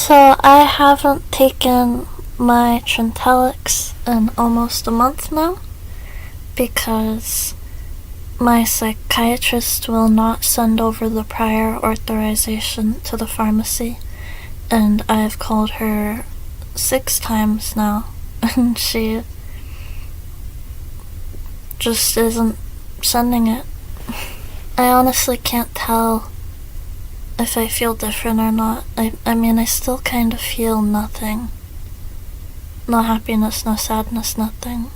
So I haven't taken my Trintellix in almost a month now because my psychiatrist will not send over the prior authorization to the pharmacy, and I've called her 6 times now and she just isn't sending it. I honestly can't tell if I feel different or not. I mean, I still kind of feel nothing. No happiness, no sadness, nothing.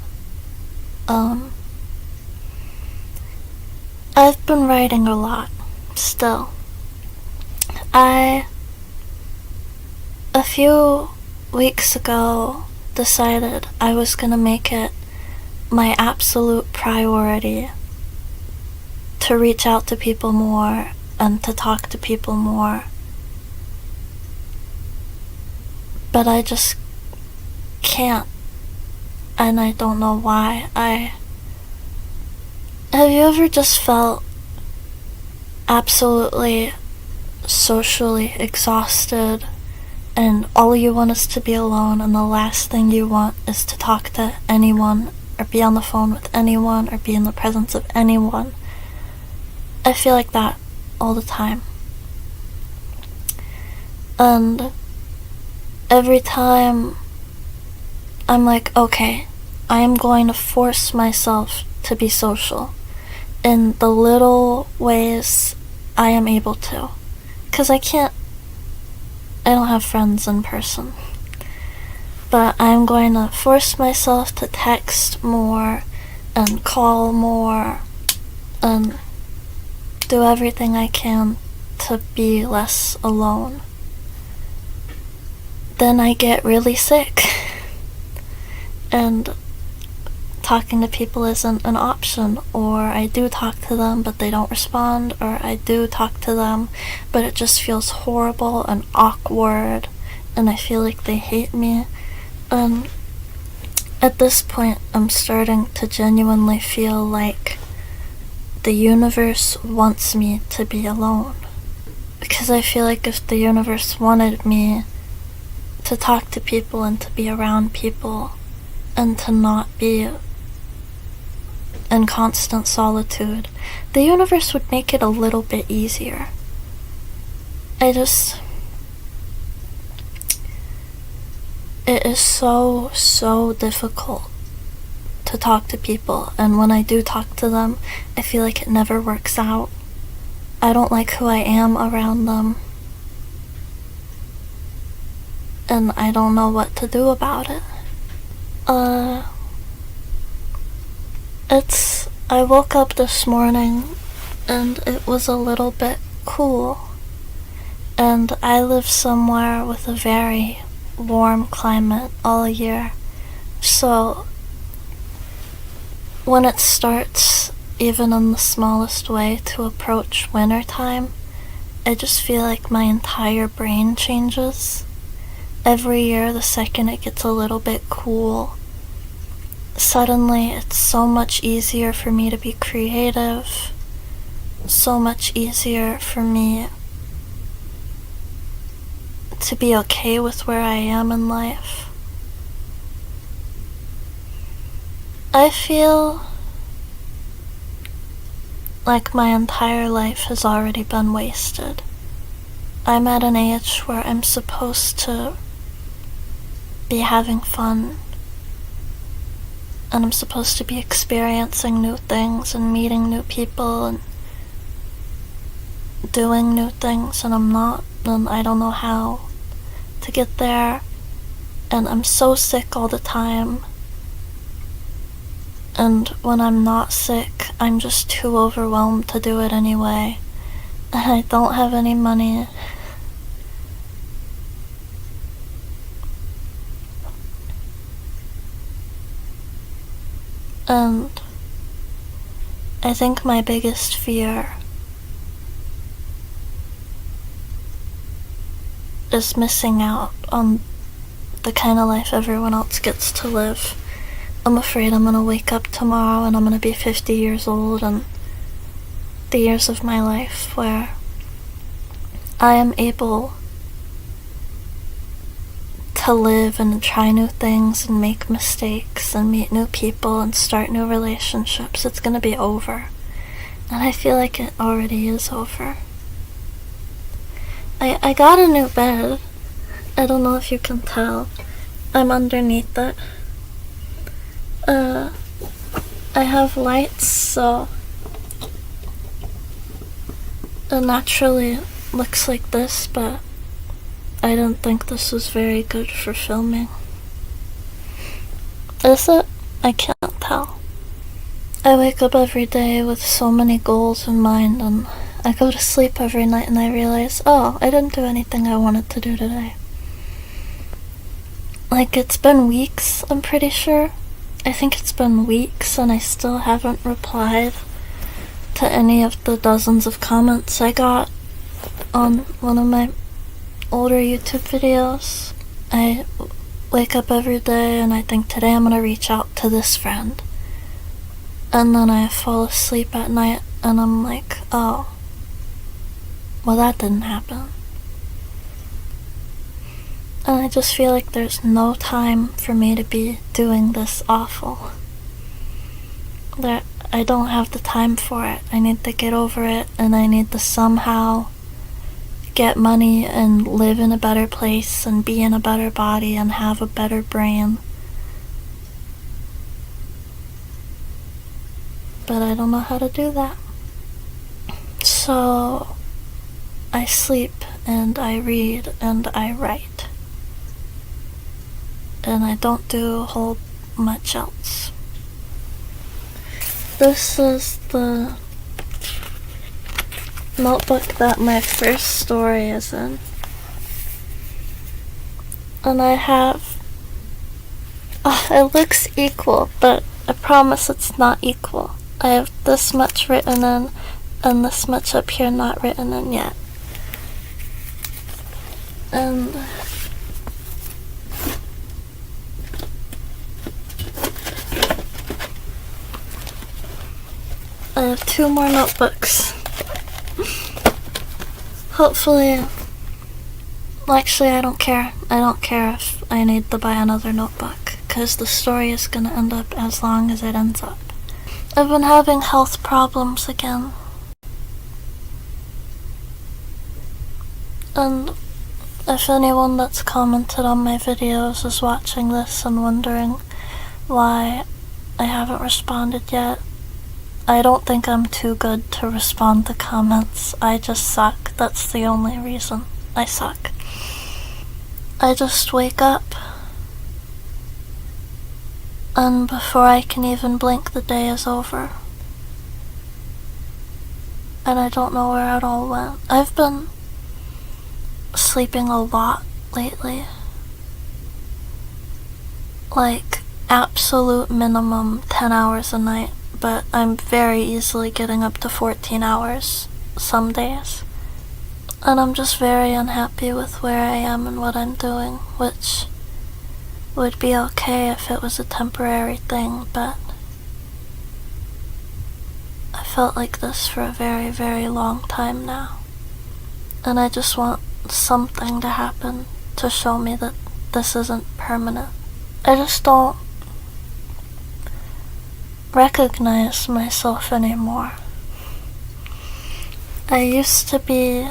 I've been writing a lot, still. A few weeks ago, decided I was gonna make it my absolute priority to reach out to people more and to talk to people more. But I just can't, and I don't know why. Have you ever just felt absolutely socially exhausted and all you want is to be alone, and the last thing you want is to talk to anyone or be on the phone with anyone or be in the presence of anyone? I feel like that all the time. And every time I'm like, okay, I am going to force myself to be social in the little ways I am able to. 'Cause I don't have friends in person. But I'm going to force myself to text more and call more and do everything I can to be less alone. Then I get really sick and talking to people isn't an option, or I do talk to them but they don't respond, or I do talk to them but it just feels horrible and awkward and I feel like they hate me. And at this point I'm starting to genuinely feel like the universe wants me to be alone, because I feel like if the universe wanted me to talk to people and to be around people and to not be in constant solitude, the universe would make it a little bit easier. It is so difficult to talk to people, and when I do talk to them, I feel like it never works out. I don't like who I am around them, and I don't know what to do about it. I woke up this morning and it was a little bit cool, and I live somewhere with a very warm climate all year, so when it starts, even in the smallest way, to approach winter time, I just feel like my entire brain changes. Every year, the second it gets a little bit cool, suddenly it's so much easier for me to be creative, so much easier for me to be okay with where I am in life. I feel like my entire life has already been wasted. I'm at an age where I'm supposed to be having fun, and I'm supposed to be experiencing new things and meeting new people and doing new things, and I'm not, and I don't know how to get there, and I'm so sick all the time, and when I'm not sick, I'm just too overwhelmed to do it anyway, and I don't have any money. And I think my biggest fear is missing out on the kind of life everyone else gets to live. I'm afraid I'm gonna wake up tomorrow and I'm gonna be 50 years old, and the years of my life where I am able to live and try new things and make mistakes and meet new people and start new relationships, it's gonna be over. And I feel like it already is over. I got a new bed. I don't know if you can tell. I'm underneath it. I have lights, so it naturally looks like this, but I didn't think this was very good for filming. Is it? I can't tell. I wake up every day with so many goals in mind, and I go to sleep every night and I realize, oh, I didn't do anything I wanted to do today. Like, it's been weeks, I'm pretty sure. I think it's been weeks and I still haven't replied to any of the dozens of comments I got on one of my older YouTube videos. I wake up every day and I think, today I'm gonna reach out to this friend. And then I fall asleep at night and I'm like, oh, well, that didn't happen. And I just feel like there's no time for me to be doing this awful. That I don't have the time for it. I need to get over it, and I need to somehow get money and live in a better place and be in a better body and have a better brain. But I don't know how to do that. So I sleep and I read and I write. And I don't do a whole much else. This is the notebook that my first story is in. And I have... it looks equal, but I promise it's not equal. I have this much written in, and this much up here not written in yet. And... I have 2 more notebooks. Hopefully... Actually, I don't care. I don't care if I need to buy another notebook, because the story is gonna end up as long as it ends up. I've been having health problems again. And if anyone that's commented on my videos is watching this and wondering why I haven't responded yet, I don't think I'm too good to respond to comments. I just suck. That's the only reason I suck. I just wake up, and before I can even blink, the day is over. And I don't know where it all went. I've been sleeping a lot lately. Like, absolute minimum 10 hours a night. But I'm very easily getting up to 14 hours some days. And I'm just very unhappy with where I am and what I'm doing, which would be okay if it was a temporary thing, but I felt like this for a very, very long time now. And I just want something to happen to show me that this isn't permanent. I just don't recognize myself anymore. I used to be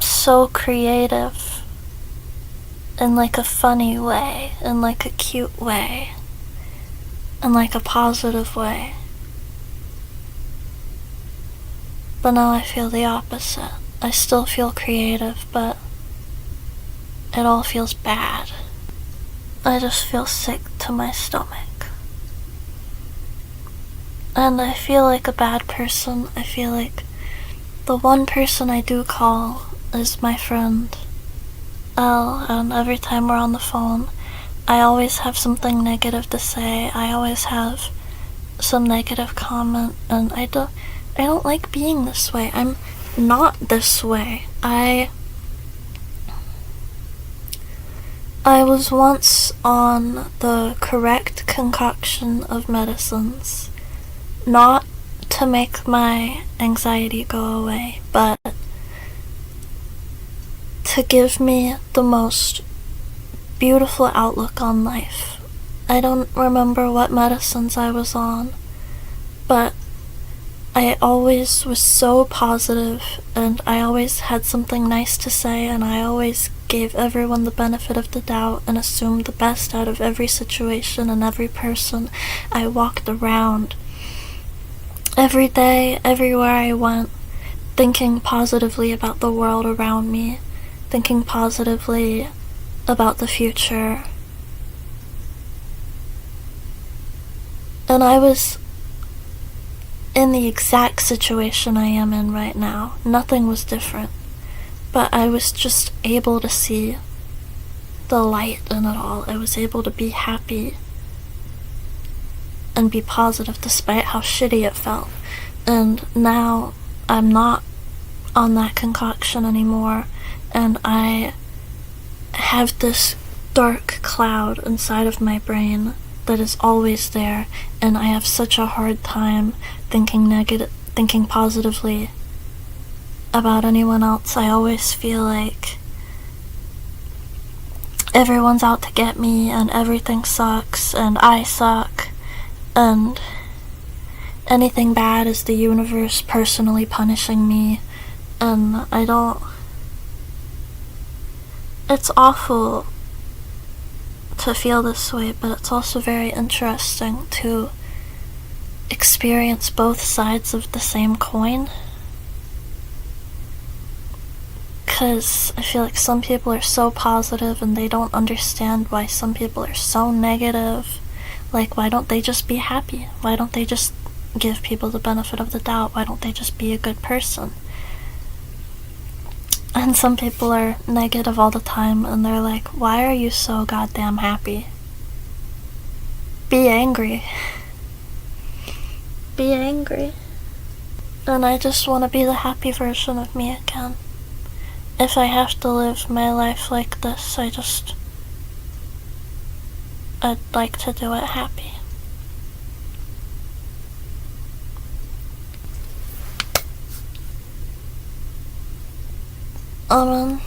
so creative in like a funny way, in like a cute way, in like a positive way. But now I feel the opposite. I still feel creative, but it all feels bad. I just feel sick to my stomach. And I feel like a bad person. I feel like the one person I do call is my friend Elle, and every time we're on the phone, I always have something negative to say. I always have some negative comment, and I don't like being this way. I'm not this way. I was once on the correct concoction of medicines, not to make my anxiety go away, but to give me the most beautiful outlook on life. I don't remember what medicines I was on, but I always was so positive, and I always had something nice to say, and I always gave everyone the benefit of the doubt and assumed the best out of every situation and every person. I walked around every day, everywhere I went, thinking positively about the world around me, thinking positively about the future. And I was in the exact situation I am in right now. Nothing was different. But I was just able to see the light in it all. I was able to be happy and be positive despite how shitty it felt. And now I'm not on that concoction anymore, and I have this dark cloud inside of my brain that is always there, and I have such a hard time thinking positively about anyone else. I always feel like everyone's out to get me, and everything sucks, and I suck, and anything bad is the universe personally punishing me, and it's awful to feel this way, but it's also very interesting to experience both sides of the same coin. Because I feel like some people are so positive and they don't understand why some people are so negative. Like, why don't they just be happy? Why don't they just give people the benefit of the doubt? Why don't they just be a good person? And some people are negative all the time, and they're like, why are you so goddamn happy? Be angry. Be angry. And I just want to be the happy version of me again. If I have to live my life like this, I'd like to do it happy. Amen.